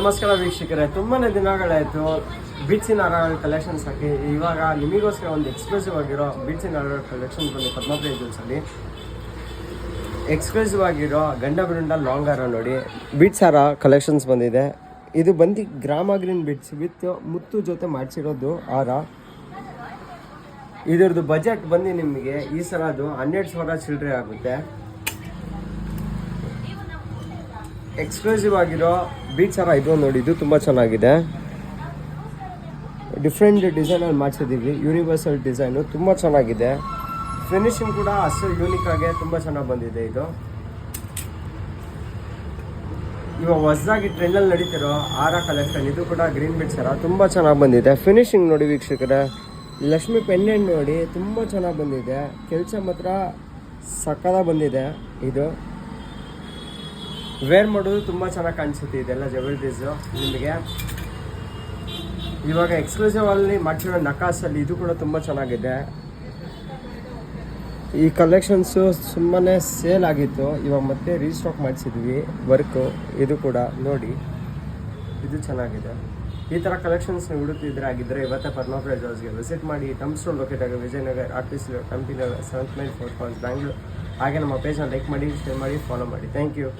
ನಮಸ್ಕಾರ ವೀಕ್ಷಕರೇ, ತುಂಬಾನೇ ದಿನಗಳಾಯಿತು ಬೀಚಿನ ಹಾರಗಳ ಕಲೆಕ್ಷನ್ಸ್ ಹಾಕಿ. ಇವಾಗ ನಿಮಗೋಸ್ಕರ ಒಂದು ಎಕ್ಸ್ಕ್ಲೂಸಿವ್ ಆಗಿರೋ ಬೀಚಿನ ಹಾರಗಳ ಕಲೆಕ್ಷನ್ ಬಂದು ಪದ್ಮಪ್ರಿಯ ಜ್ಯೂಲ್ಸಲ್ಲಿ ಎಕ್ಸ್ಕ್ಲೂಸಿವ್ ಆಗಿರೋ ಗಂಡ ಬ್ರಿಂಡ ಲಾಂಗ್ ಹಾರ ನೋಡಿ. ಬೀಟ್ಸ್ ಹಾರ ಕಲೆಕ್ಷನ್ಸ್ ಬಂದಿದೆ. ಇದು ಬಂದು ಗ್ರಾಮ ಗ್ರೀನ್ ಬೀಟ್ಸ್ ವಿತ್ ಮುತ್ತು ಜೊತೆ ಮಾಡಿಸಿರೋದು ಹಾರ. ಇದರದ್ದು ಬಜೆಟ್ ಬಂದು ನಿಮಗೆ ಈ ಸಲ ಅದು 12,000 ಚಿಲ್ಲರೆ ಆಗುತ್ತೆ. ಎಕ್ಸ್ಕ್ಲೂಸಿವ್ ಆಗಿರೋ ಬೀಟ್ಸ್ ಹಾರ ಇದು ನೋಡಿ. ಇದು ತುಂಬ ಚೆನ್ನಾಗಿದೆ. ಡಿಫ್ರೆಂಟ್ ಡಿಸೈನಲ್ಲಿ ಮಾಡಿಸಿದ್ದೀವಿ. ಯೂನಿವರ್ಸಲ್ ಡಿಸೈನು ತುಂಬ ಚೆನ್ನಾಗಿದೆ. ಫಿನಿಶಿಂಗ್ ಕೂಡ ಅಷ್ಟು ಯೂನಿಕ್ ಆಗಿ ತುಂಬ ಚೆನ್ನಾಗಿ ಬಂದಿದೆ. ಇದು ಇವಾಗ ಹೊಸದಾಗಿ ಟ್ರೆಂಡಲ್ಲಿ ನಡೀತಿರೋ ಹಾರ ಕಲೆಕ್ಷನ್. ಇದು ಕೂಡ ಗ್ರೀನ್ ಬೀಟ್ಸ್ ಹಾರ ತುಂಬ ಚೆನ್ನಾಗಿ ಬಂದಿದೆ. ಫಿನಿಶಿಂಗ್ ನೋಡಿ ವೀಕ್ಷಕರೇ, ಲಕ್ಷ್ಮಿ ಪೆಂಡೆಂಟ್ ನೋಡಿ ತುಂಬ ಚೆನ್ನಾಗಿ ಬಂದಿದೆ. ಕೆಲಸ ಮಾತ್ರ ಸಕ್ಕತ್ತಾಗಿ ಬಂದಿದೆ. ಇದು ವೇರ್ ಮಾಡೋದು ತುಂಬ ಚೆನ್ನಾಗಿ ಕಾಣಿಸುತ್ತೆ. ಇದೆಲ್ಲ ಜವೆಲ್ರೀಸು ನಿಮಗೆ. ಇವಾಗ ಎಕ್ಸ್ಕ್ಲೂಸಿವ್ ಅಲ್ಲಿ ಮಾಡಿಸಿರೋ ನಕಾಸಲ್ಲಿ ಇದು ಕೂಡ ತುಂಬ ಚೆನ್ನಾಗಿದೆ. ಈ ಕಲೆಕ್ಷನ್ಸು ಸುಮ್ಮನೆ ಸೇಲ್ ಆಗಿತ್ತು, ಇವಾಗ ಮತ್ತೆ ರೀಸ್ಟಾಕ್ ಮಾಡಿಸಿದ್ವಿ ವರ್ಕು. ಇದು ಕೂಡ ನೋಡಿ, ಇದು ಚೆನ್ನಾಗಿದೆ. ಈ ಥರ ಕಲೆಕ್ಷನ್ಸ್ ಹುಡುಕ್ತಿದ್ರೆ ಆಗಿದ್ದರೆ ಇವತ್ತೇ ಪದ್ಮಪ್ರಿಯ ಜ್ಯೂಲ್ಸ್ಗೆ ವಿಸಿಟ್ ಮಾಡಿ. ಟಮ್ ಸ್ಟೋರ್ ಲೊಕೇಟ್ ಆಗಿ Vijayanagar artist company 7 mile 4 Bangalore. ಹಾಗೆ ನಮ್ಮ ಪೇಜನ್ನು ಲೈಕ್ ಮಾಡಿ, ಶೇರ್ ಮಾಡಿ, ಫಾಲೋ ಮಾಡಿ. Thank you.